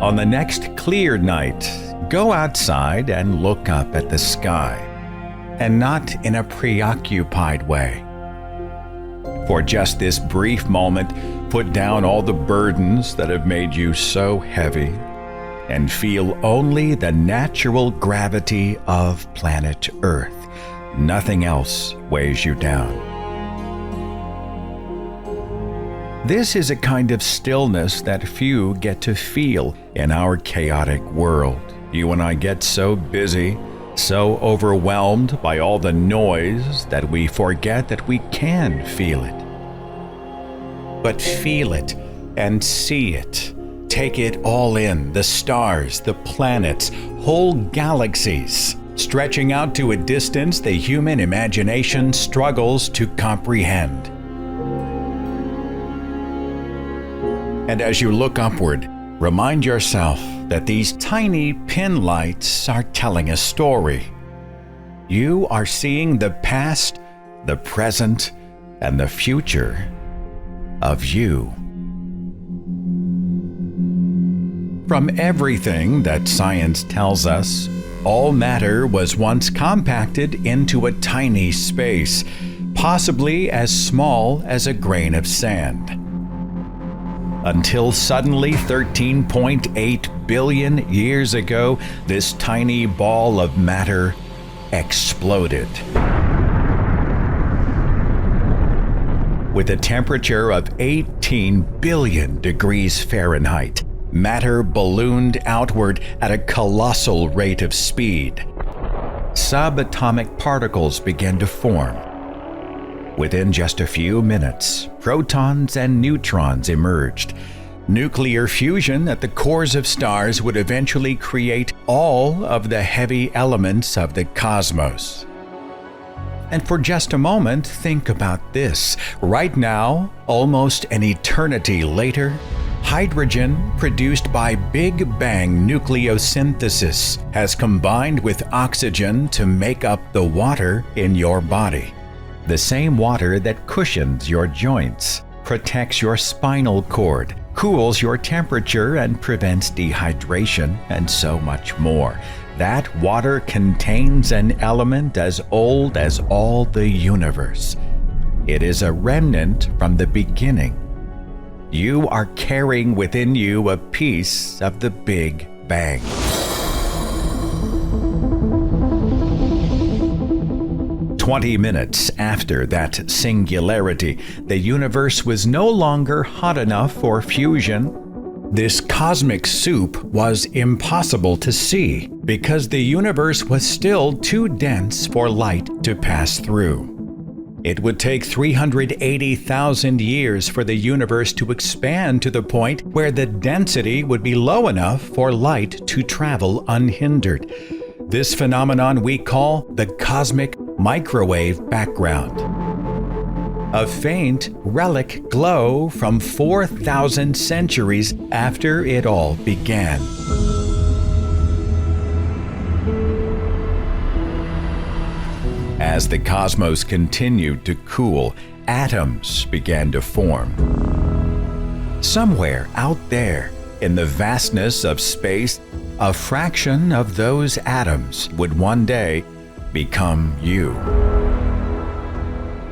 On the next clear night, go outside and look up at the sky, and not in a preoccupied way. For just this brief moment, put down all the burdens that have made you so heavy and feel only the natural gravity of planet Earth. Nothing else weighs you down. This is a kind of stillness that few get to feel in our chaotic world. You and I get so busy, so overwhelmed by all the noise that we forget that we can feel it. But feel it and see it. Take it all in, the stars, the planets, whole galaxies, stretching out to a distance the human imagination struggles to comprehend. And as you look upward, remind yourself that these tiny pin lights are telling a story. You are seeing the past, the present, and the future of you. From everything that science tells us, all matter was once compacted into a tiny space, possibly as small as a grain of sand. Until suddenly 13.8 billion years ago, this tiny ball of matter exploded. With a temperature of 18 billion degrees Fahrenheit, matter ballooned outward at a colossal rate of speed. Subatomic particles began to form. Within just a few minutes, protons and neutrons emerged. Nuclear fusion at the cores of stars would eventually create all of the heavy elements of the cosmos. And for just a moment, think about this. Right now, almost an eternity later, hydrogen produced by Big Bang nucleosynthesis has combined with oxygen to make up the water in your body. The same water that cushions your joints, protects your spinal cord, cools your temperature and prevents dehydration, and so much more. That water contains an element as old as all the universe. It is a remnant from the beginning. You are carrying within you a piece of the Big Bang. "20 minutes after that singularity, the universe was no longer hot enough for fusion. This cosmic soup was impossible to see because the universe was still too dense for light to pass through. It would take 380,000 years for the universe to expand to the point where the density would be low enough for light to travel unhindered. This phenomenon we call the cosmic microwave background. A faint relic glow from 4,000 centuries after it all began. As the cosmos continued to cool, atoms began to form. Somewhere out there, in the vastness of space, a fraction of those atoms would one day become you.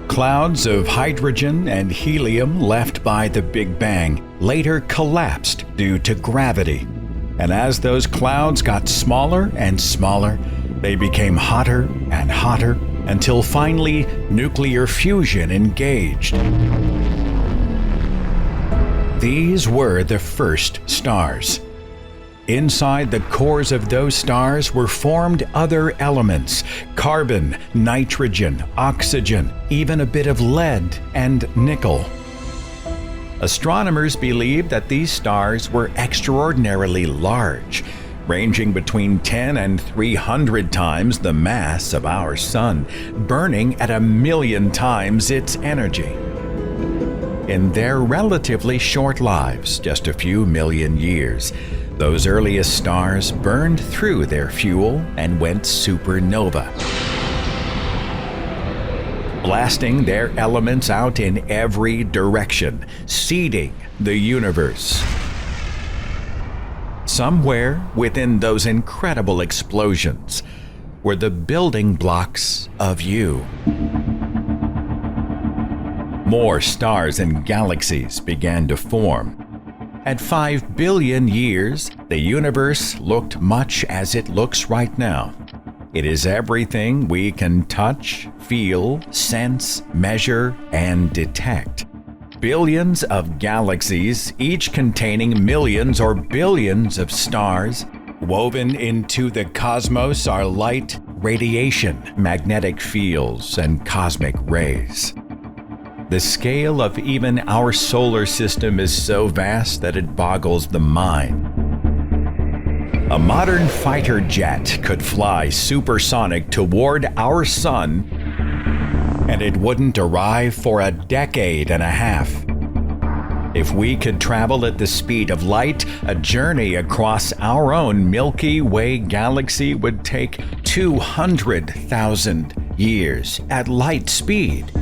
Clouds of hydrogen and helium left by the Big Bang later collapsed due to gravity. And as those clouds got smaller and smaller, they became hotter and hotter until finally nuclear fusion engaged. These were the first stars. Inside the cores of those stars were formed other elements: carbon, nitrogen, oxygen, even a bit of lead and nickel. Astronomers believe that these stars were extraordinarily large, ranging between 10 and 300 times the mass of our Sun, burning at 1,000,000 times its energy. In their relatively short lives, just a few million years, those earliest stars burned through their fuel and went supernova, blasting their elements out in every direction, seeding the universe. somewhere within those incredible explosions were the building blocks of you. More stars and galaxies began to form. At 5 billion years, the universe looked much as it looks right now. It is everything we can touch, feel, sense, measure, and detect. Billions of galaxies, each containing millions or billions of stars. Woven into the cosmos are light, radiation, magnetic fields, and cosmic rays. The scale of even our solar system is so vast that it boggles the mind. A modern fighter jet could fly supersonic toward our sun, and it wouldn't arrive for a decade and a half. If we could travel at the speed of light, a journey across our own Milky Way galaxy would take 200,000 years at light speed.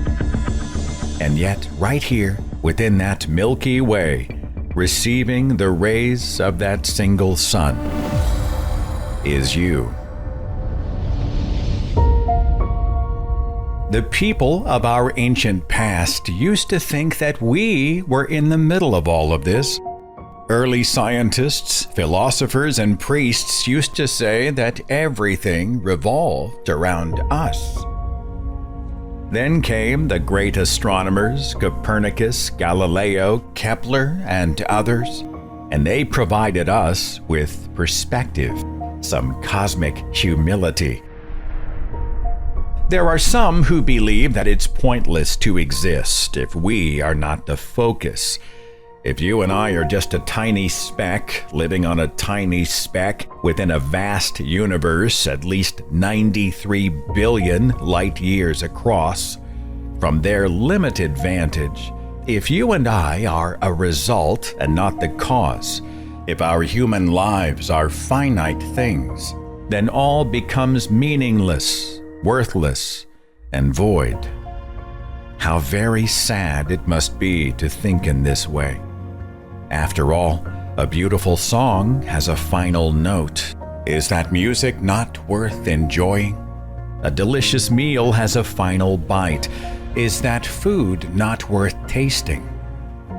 And yet, right here, within that Milky Way, receiving the rays of that single sun, is you. The people of our ancient past used to think that we were in the middle of all of this. Early scientists, philosophers, and priests used to say that everything revolved around us. Then came the great astronomers Copernicus, Galileo, Kepler, and others, and they provided us with perspective, some cosmic humility. There are some who believe that it's pointless to exist if we are not the focus. If you and I are just a tiny speck living on a tiny speck within a vast universe at least 93 billion light years across, from their limited vantage, if you and I are a result and not the cause, if our human lives are finite things, then all becomes meaningless, worthless, and void. How very sad it must be to think in this way. After all, a beautiful song has a final note. Is that music not worth enjoying? A delicious meal has a final bite. Is that food not worth tasting?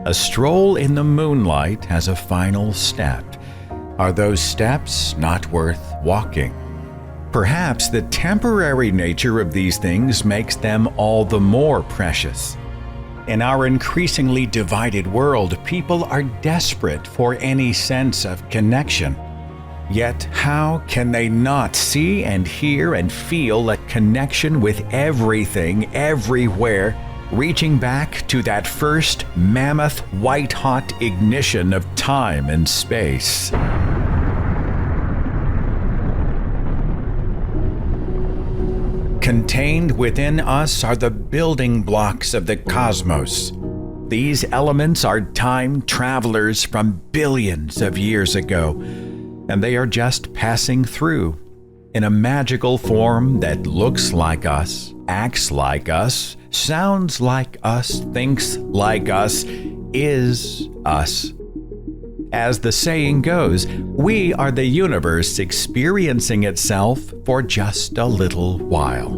A stroll in the moonlight has a final step. Are those steps not worth walking? Perhaps the temporary nature of these things makes them all the more precious. In our increasingly divided world, people are desperate for any sense of connection. Yet how can they not see and hear and feel a connection with everything, everywhere, reaching back to that first mammoth white-hot ignition of time and space? Contained within us are the building blocks of the cosmos. These elements are time travelers from billions of years ago, and they are just passing through in a magical form that looks like us, acts like us, sounds like us, thinks like us, is us. As the saying goes, we are the universe experiencing itself for just a little while.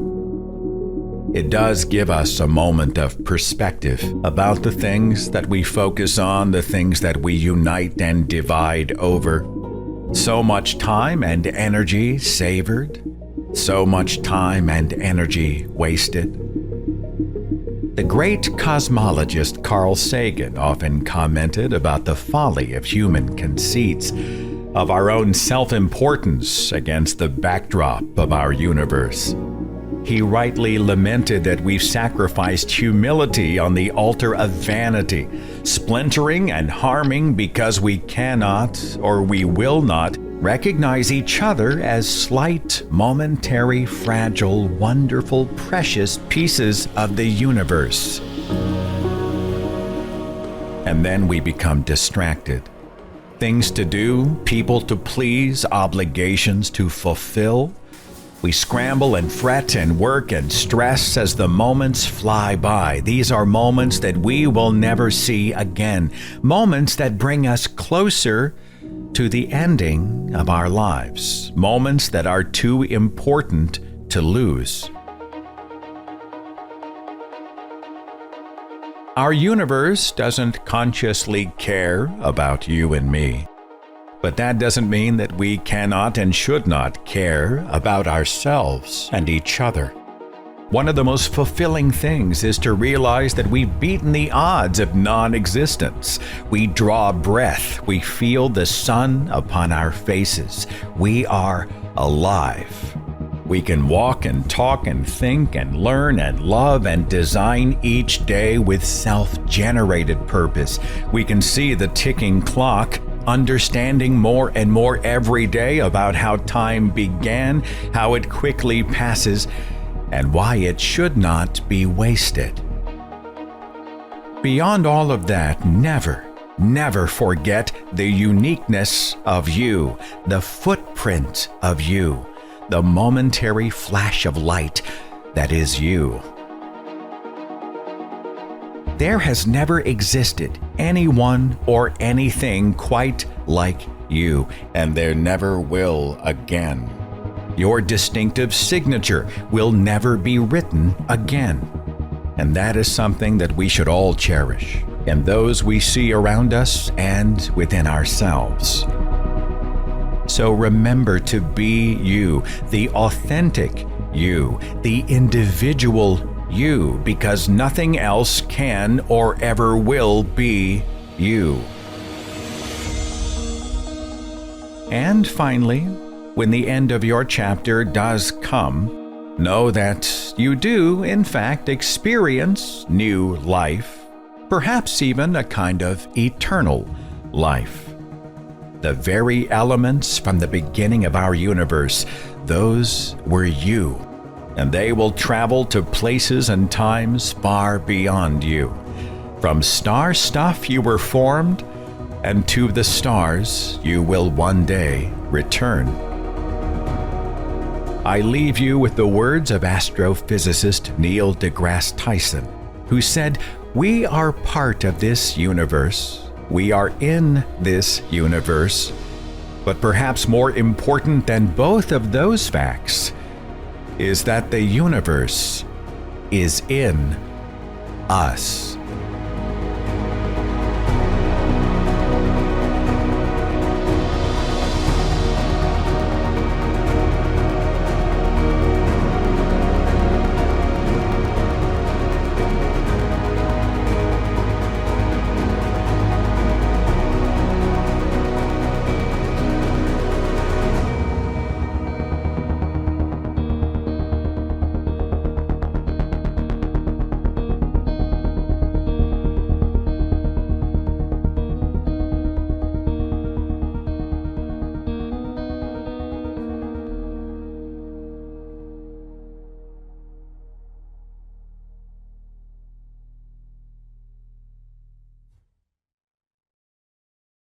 It does give us a moment of perspective about the things that we focus on, the things that we unite and divide over. So much time and energy savored, so much time and energy wasted. The great cosmologist Carl Sagan often commented about the folly of human conceits, of our own self-importance against the backdrop of our universe. He rightly lamented that we've sacrificed humility on the altar of vanity, splintering and harming because we cannot or we will not recognize each other as slight, momentary, fragile, wonderful, precious pieces of the universe. And then we become distracted. Things to do, people to please, obligations to fulfill. We scramble and fret and work and stress as the moments fly by. These are moments that we will never see again. Moments that bring us closer to the ending of our lives, moments that are too important to lose. Our universe doesn't consciously care about you and me, but that doesn't mean that we cannot and should not care about ourselves and each other. One of the most fulfilling things is to realize that we've beaten the odds of non-existence. We draw breath. We feel the sun upon our faces. We are alive. We can walk and talk and think and learn and love and design each day with self-generated purpose. We can see the ticking clock, understanding more and more every day about how time began, how it quickly passes, and why it should not be wasted. Beyond all of that, never forget the uniqueness of you, the footprint of you, the momentary flash of light that is you. There has never existed anyone or anything quite like you, and there never will again. Your distinctive signature will never be written again. And that is something that we should all cherish in those we see around us and within ourselves. So remember to be you, the authentic you, the individual you, because nothing else can or ever will be you. And finally, when the end of your chapter does come, know that you do, in fact, experience new life, perhaps even a kind of eternal life. The very elements from the beginning of our universe, those were you, and they will travel to places and times far beyond you. From star stuff you were formed, and to the stars you will one day return. I leave you with the words of astrophysicist Neil deGrasse Tyson, who said, "We are part of this universe. We are in this universe. But perhaps more important than both of those facts is that the universe is in us."